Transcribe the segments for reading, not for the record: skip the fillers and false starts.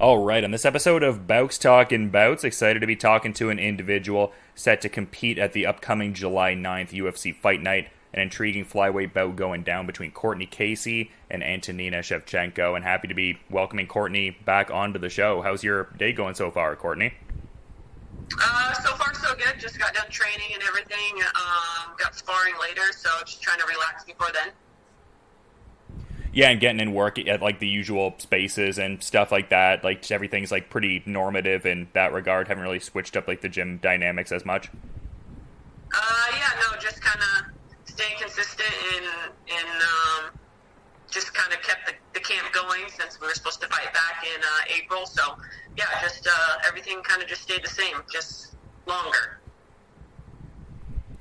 All right, on this episode of Bowks Talking Bouts, excited to be talking to an individual set to compete at the upcoming July 9th UFC Fight Night, an intriguing flyweight bout going down between Cortney Casey and Antonina Shevchenko, and happy to be welcoming Cortney back onto the show. How's your day going so far, Cortney? So far so good. Just got done training and everything. Got sparring later, so just trying to relax before then. Yeah, and getting in work at like the usual spaces and stuff like that. Like everything's like pretty normative in that regard. Haven't really switched up like the gym dynamics as much. Yeah, no, just kind of staying consistent and just kind of kept the camp going since we were supposed to fight back in April. So yeah, just everything kind of just stayed the same, just longer.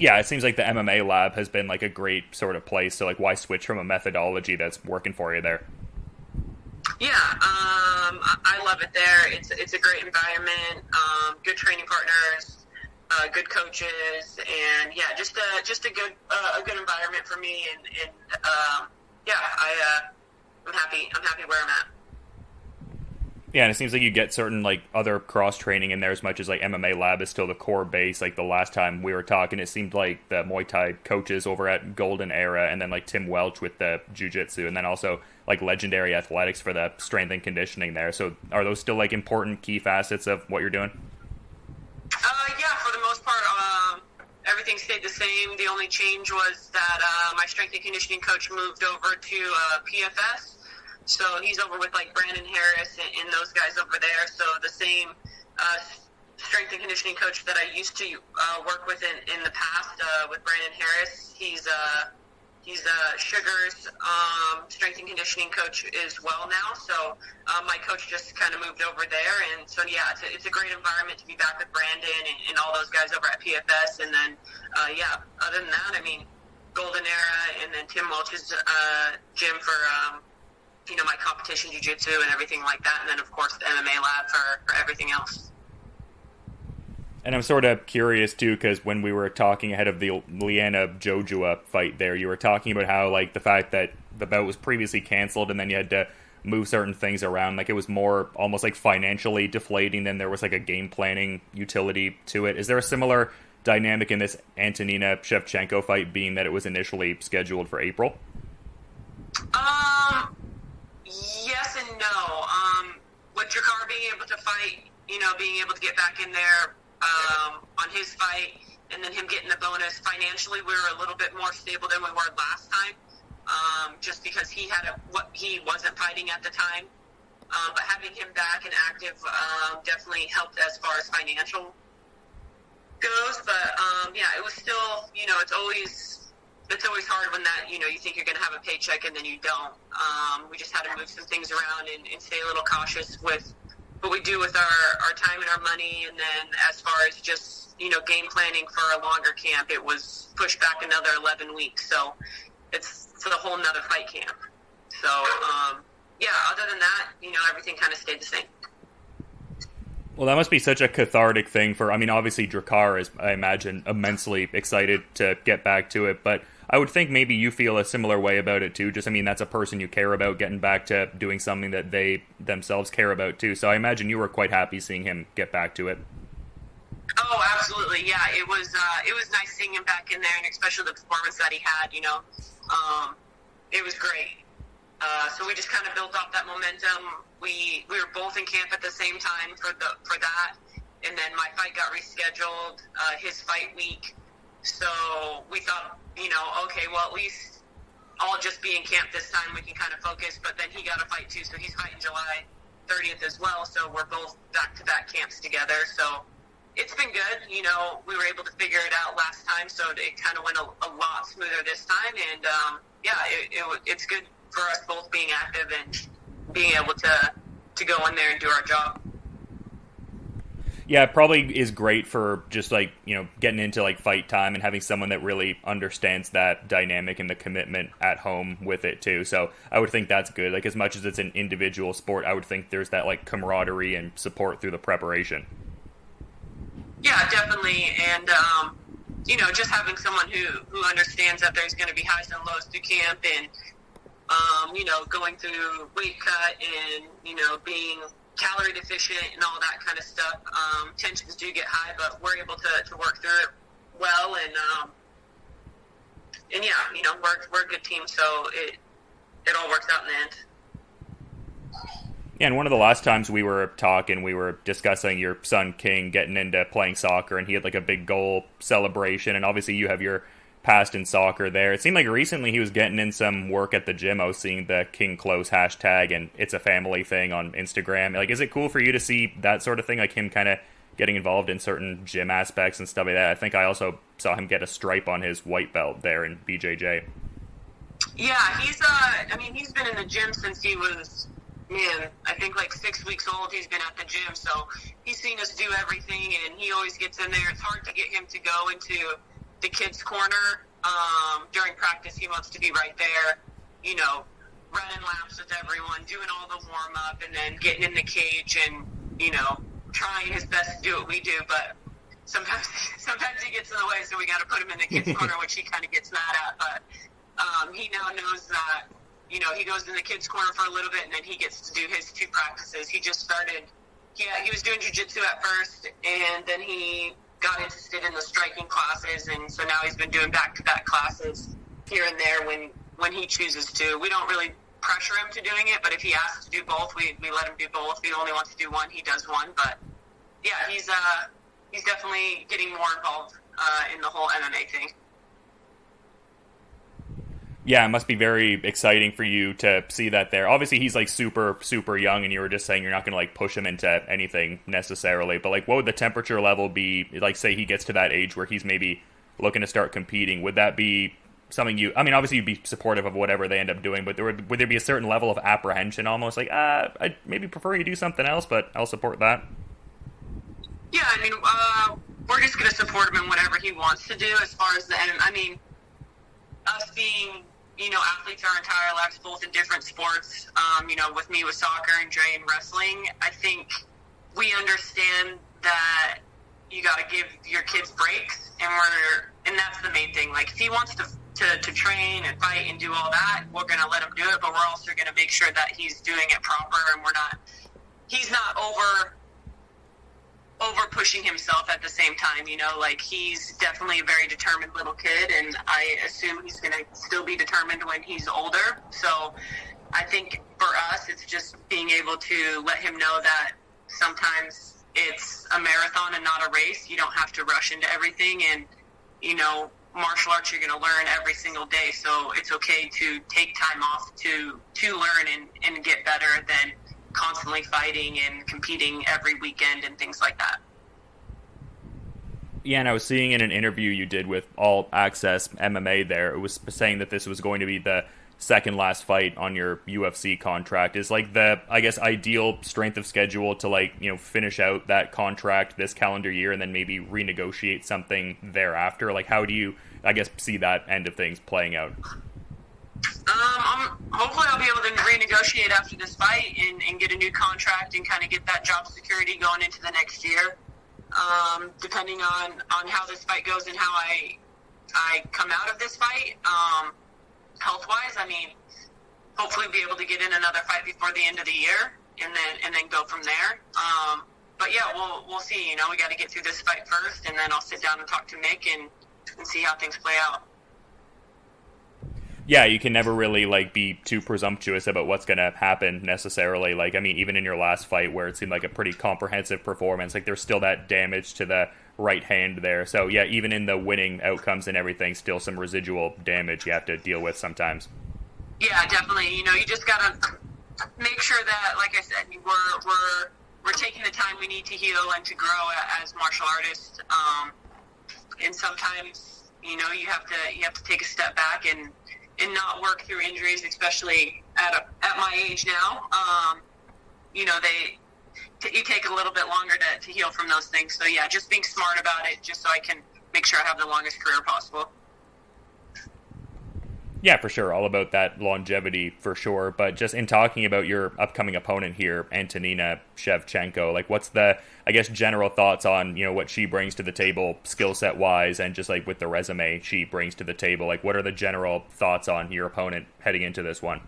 Yeah, it seems like the MMA lab has been like a great sort of place. So like, why switch from a methodology that's working for you there? Yeah, I love it there. It's a great environment, good training partners, good coaches, and yeah, just a good environment for me. And yeah, I'm happy. I'm happy where I'm at. Yeah, and it seems like you get certain like other cross training in there as much as like MMA lab is still the core base. Like the last time we were talking, it seemed like the Muay Thai coaches over at Golden Era, and then like Tim Welch with the Jiu-Jitsu, and then also like Legendary Athletics for the strength and conditioning there. So are those still like important key facets of what you're doing? Yeah, for the most part, everything stayed the same. The only change was that my strength and conditioning coach moved over to PFS. So he's over with like Brandon Harris and those guys over there. So the same strength and conditioning coach that I used to work with in the past with Brandon Harris. He's Sugar's strength and conditioning coach as well now. So my coach just kind of moved over there. And so yeah, it's a great environment to be back with Brandon and all those guys over at PFS. And then yeah, other than that, I mean, Golden Era and then Tim Welch's gym for my competition jiu-jitsu and everything like that, and then of course the MMA lab for everything else. And I'm sort of curious too, because when we were talking ahead of the Liana Jojua fight there, you were talking about how like the fact that the bout was previously canceled and then you had to move certain things around, like it was more almost like financially deflating than there was like a game planning utility to it. Is there a similar dynamic in this Antonina Shevchenko fight, being that it was initially scheduled for April? Yes and no. With Jakar being able to fight, being able to get back in there on his fight, and then him getting the bonus financially, we were a little bit more stable than we were last time, just because he wasn't fighting at the time. But having him back and active definitely helped as far as financial goes. But yeah, it was still, it's always hard when that, you think you're going to have a paycheck and then you don't. We just had to move some things around and stay a little cautious with what we do with our time and our money. And then as far as just, game planning for a longer camp, it was pushed back another 11 weeks. So it's a whole nother fight camp. So, yeah, other than that, everything kind of stayed the same. Well, that must be such a cathartic thing for, obviously Drakkar is, I imagine, immensely excited to get back to it, but I would think maybe you feel a similar way about it too. Just, that's a person you care about, getting back to doing something that they themselves care about too. So I imagine you were quite happy seeing him get back to it. Oh, absolutely. Yeah, it was nice seeing him back in there, and especially the performance that he had, it was great. So we just kind of built off that momentum. We were both in camp at the same time for that, and then my fight got rescheduled, his fight week. So we thought, okay, well, at least I'll just be in camp this time. We can kind of focus. But then he got a fight too, so he's fighting July 30th as well. So we're both back-to-back camps together. So it's been good. We were able to figure it out last time, so it kind of went a lot smoother this time. And yeah, it's good for us both being active and being able to go in there and do our job. Yeah, it probably is great for just like, getting into like fight time and having someone that really understands that dynamic and the commitment at home with it too. So I would think that's good. Like as much as it's an individual sport, I would think there's that like camaraderie and support through the preparation. Yeah, definitely. And, just having someone who understands that there's going to be highs and lows through camp and, going through weight cut and, being calorie deficient and all that kind of stuff. Tensions do get high, but we're able to work through it well, and yeah, we're a good team, so it all works out in the end. Yeah, and one of the last times we were talking, we were discussing your son King getting into playing soccer, and he had like a big goal celebration, and obviously you have your past in soccer there. It seemed like recently he was getting in some work at the gym. I was seeing the King Close hashtag, and it's a family thing on Instagram. Like, is it cool for you to see that sort of thing, like him kind of getting involved in certain gym aspects and stuff like that? I think I also saw him get a stripe on his white belt there in BJJ. Yeah, he's been in the gym since he was, I think like 6 weeks old. He's been at the gym, so he's seen us do everything, and he always gets in there. It's hard to get him to go into the kids' corner during practice. He wants to be right there, running laps with everyone, doing all the warm-up, and then getting in the cage and, trying his best to do what we do, but sometimes he gets in the way, so we got to put him in the kids' corner, which he kind of gets mad at, but he now knows that, he goes in the kids' corner for a little bit, and then he gets to do his 2 practices. He just started, he was doing jiu-jitsu at first, and then he got interested in the striking classes, and so now he's been doing back-to-back classes here and there when he chooses to. We don't really pressure him to doing it, but if he asks to do both, we let him do both. If he only wants to do one, he does one, but yeah, he's definitely getting more involved in the whole MMA thing. Yeah, it must be very exciting for you to see that there. Obviously, he's like super, super young, and you were just saying you're not going to like push him into anything necessarily. But like, what would the temperature level be? Like, say he gets to that age where he's maybe looking to start competing. Would that be something obviously you'd be supportive of whatever they end up doing, but would there be a certain level of apprehension almost like, I'd maybe prefer you do something else, but I'll support that? Yeah, we're just going to support him in whatever he wants to do as far as us being, athletes our entire lives, both in different sports, with me with soccer and Dre in wrestling. I think we understand that you got to give your kids breaks, and that's the main thing. Like, if he wants to train and fight and do all that, we're going to let him do it, but we're also going to make sure that he's doing it proper, and he's not over pushing himself at the same time, like he's definitely a very determined little kid, and I assume he's going to still be determined when he's older. So I think for us, it's just being able to let him know that sometimes it's a marathon and not a race. You don't have to rush into everything, and, martial arts you're going to learn every single day, so it's okay to take time off to learn and get better than constantly fighting and competing every weekend and things like that. Yeah, and I was seeing in an interview you did with All Access MMA there, it was saying that this was going to be the second last fight on your UFC contract. Is like the, I guess, ideal strength of schedule to like, finish out that contract this calendar year and then maybe renegotiate something thereafter? Like, how do you, I guess, see that end of things playing out? Hopefully I'll be able to renegotiate after this fight and get a new contract and kind of get that job security going into the next year. Depending on how this fight goes and how I come out of this fight, health-wise, hopefully be able to get in another fight before the end of the year and then go from there. But yeah, we'll see. We got to get through this fight first, and then I'll sit down and talk to Mick and see how things play out. Yeah, you can never really like be too presumptuous about what's going to happen necessarily. Like, even in your last fight where it seemed like a pretty comprehensive performance, like there's still that damage to the right hand there. So yeah, even in the winning outcomes and everything, still some residual damage you have to deal with sometimes. Yeah, definitely. You just got to make sure that, like I said, we're taking the time we need to heal and to grow as martial artists. And sometimes, you have to take a step back and not work through injuries, especially at my age now. You take a little bit longer to heal from those things. So yeah, just being smart about it, just so I can make sure I have the longest career possible. Yeah, for sure. All about that longevity for sure. But just in talking about your upcoming opponent here, Antonina Shevchenko, like what's the, I guess, general thoughts on, what she brings to the table skill set wise and just like with the resume she brings to the table? Like what are the general thoughts on your opponent heading into this one?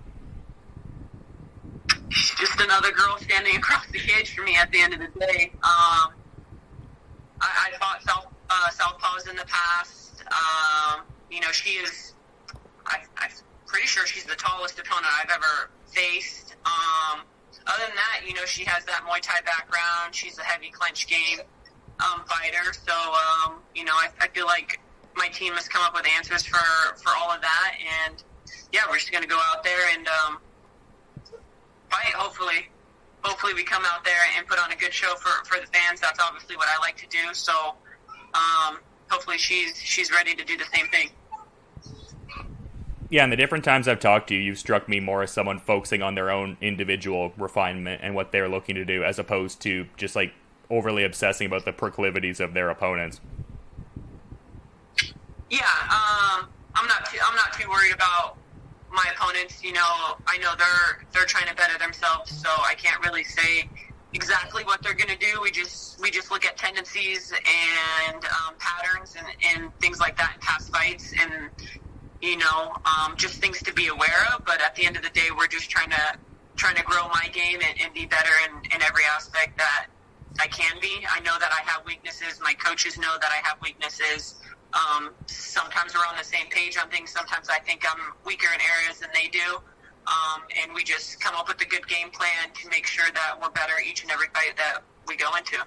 just another girl standing across the cage for me at the end of the day. I fought southpaws in the past. She is. I'm pretty sure she's the tallest opponent I've ever faced. Other than that, she has that Muay Thai background. She's a heavy clinch game fighter. So, I feel like my team has come up with answers for all of that. And, yeah, we're just going to go out there and fight, hopefully. Hopefully we come out there and put on a good show for the fans. That's obviously what I like to do. So, hopefully she's ready to do the same thing. Yeah, and the different times I've talked to you, you've struck me more as someone focusing on their own individual refinement and what they're looking to do, as opposed to just like overly obsessing about the proclivities of their opponents. Yeah, I'm not too worried about my opponents. I know they're trying to better themselves, so I can't really say exactly what they're going to do. We just look at tendencies and patterns and things like that in past fights, and just things to be aware of. But at the end of the day, we're just trying to grow my game and be better in every aspect that I can be. I know that I have weaknesses. My coaches know that I have weaknesses. Sometimes we're on the same page on things. Sometimes I think I'm weaker in areas than they do. And we just come up with a good game plan to make sure that we're better each and every fight that we go into.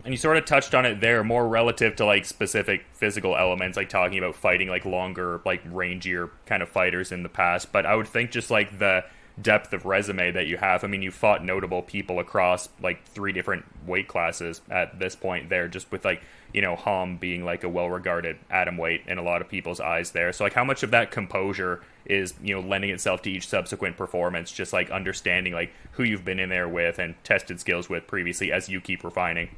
And you sort of touched on it there, more relative to like specific physical elements, like talking about fighting like longer, like rangier kind of fighters in the past. But I would think just like the depth of resume that you have. I mean, you fought notable people across like 3 different weight classes at this point there, just with like, Ham being like a well-regarded atomweight in a lot of people's eyes there. So like how much of that composure is, lending itself to each subsequent performance, just like understanding like who you've been in there with and tested skills with previously as you keep refining?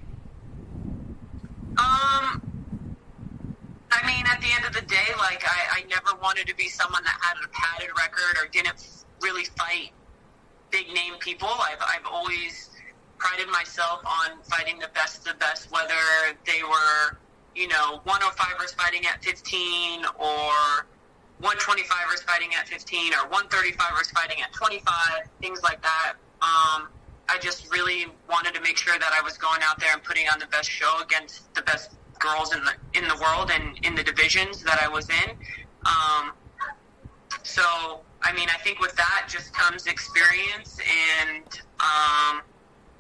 I mean, at the end of the day, like, I never wanted to be someone that had a padded record or didn't really fight big-name people. I've always prided myself on fighting the best of the best, whether they were, 105ers fighting at 15 or 125ers fighting at 15 or 135ers fighting at 25, things like that. I just really wanted to make sure that I was going out there and putting on the best show against the best girls in the world and in the divisions that I was in. So, I mean, I think with that just comes experience, and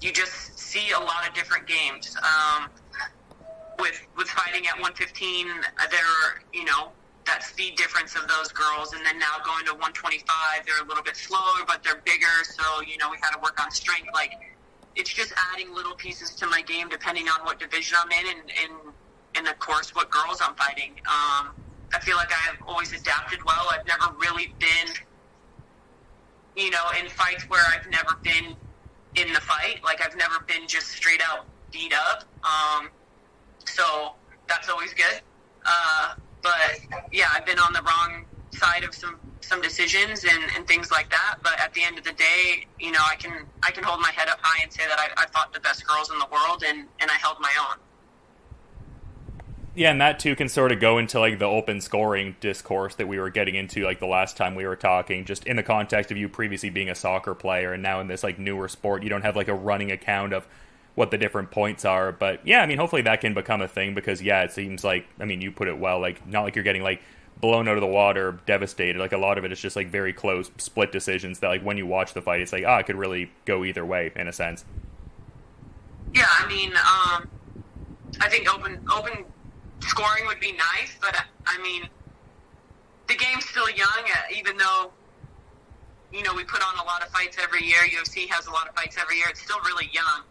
you just see a lot of different games. With fighting at 115, that speed difference of those girls, and then now going to 125, they're a little bit slower, but they're bigger, so, we had to work on strength. Like, it's just adding little pieces to my game depending on what division I'm in and of course, what girls I'm fighting. I feel like I've always adapted well. I've never really been, in fights where I've never been in the fight. Like, I've never been just straight out beat up. So that's always good. But yeah, I've been on the wrong side of some decisions and things like that. But at the end of the day, I can hold my head up high and say that I fought the best girls in the world and I held my own. Yeah, and that too can sort of go into like the open scoring discourse that we were getting into like the last time we were talking, just in the context of you previously being a soccer player and now in this like newer sport, you don't have like a running account of what the different points are. But yeah, I mean, hopefully that can become a thing because yeah, it seems like, I mean, you put it well, like not like you're getting like blown out of the water, devastated. Like a lot of it is just like very close split decisions that like when you watch the fight, it's like, it could really go either way in a sense. Yeah, I mean, I think open scoring would be nice, but I mean, the game's still young, even though, we put on a lot of fights every year. UFC has a lot of fights every year. It's still really young.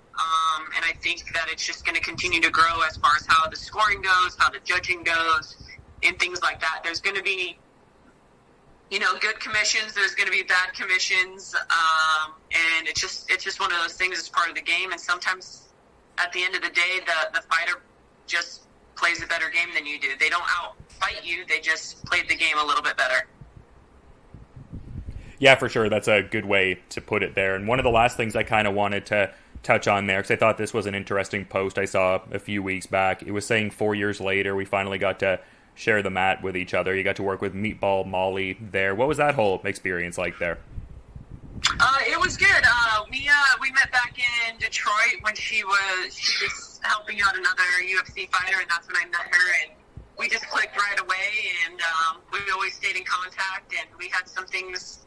And I think that it's just going to continue to grow as far as how the scoring goes, how the judging goes, and things like that. There's going to be, good commissions. There's going to be bad commissions. And it's just one of those things. It's part of the game. And sometimes at the end of the day, the fighter just plays a better game than you do. They don't out-fight you. They just played the game a little bit better. Yeah, for sure. That's a good way to put it there. And one of the last things I kind of wanted to touch on there, because I thought this was an interesting post I saw a few weeks back. It was saying 4 years later, we finally got to share the mat with each other. You got to work with Meatball Molly there. What was that whole experience like there? It was good. We met back in Detroit when she was helping out another UFC fighter, and that's when I met her. And we just clicked right away, and we always stayed in contact. And we had some things,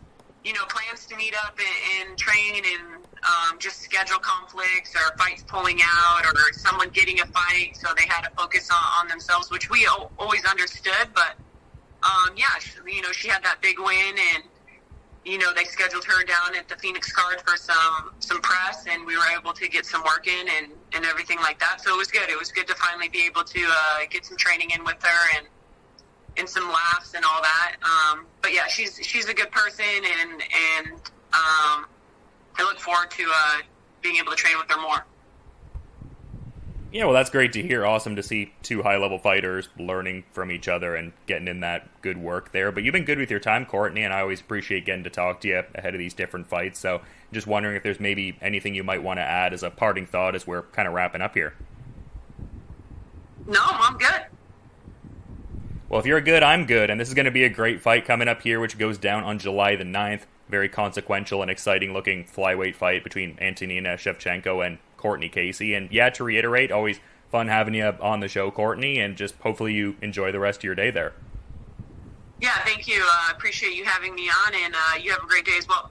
plans to meet up and train, and just schedule conflicts or fights pulling out or someone getting a fight, so they had to focus on themselves, which we always understood. But she had that big win, and they scheduled her down at the Phoenix Card for some press, and we were able to get some work in and everything like that. So it was good. It was good to finally be able to get some training in with her and some laughs and all that. But yeah, she's a good person, and I look forward to being able to train with her more. Yeah, well, that's great to hear. Awesome to see two high-level fighters learning from each other and getting in that good work there. But you've been good with your time, Cortney, and I always appreciate getting to talk to you ahead of these different fights. So just wondering if there's maybe anything you might want to add as a parting thought as we're kind of wrapping up here. No, I'm good. Well, if you're good, I'm good. And this is going to be a great fight coming up here, which goes down on July the 9th. Very consequential and exciting-looking flyweight fight between Antonina Shevchenko and Cortney Casey. And yeah, to reiterate, always fun having you on the show, Cortney, and just hopefully you enjoy the rest of your day there. Yeah, thank you. I appreciate you having me on, and you have a great day as well.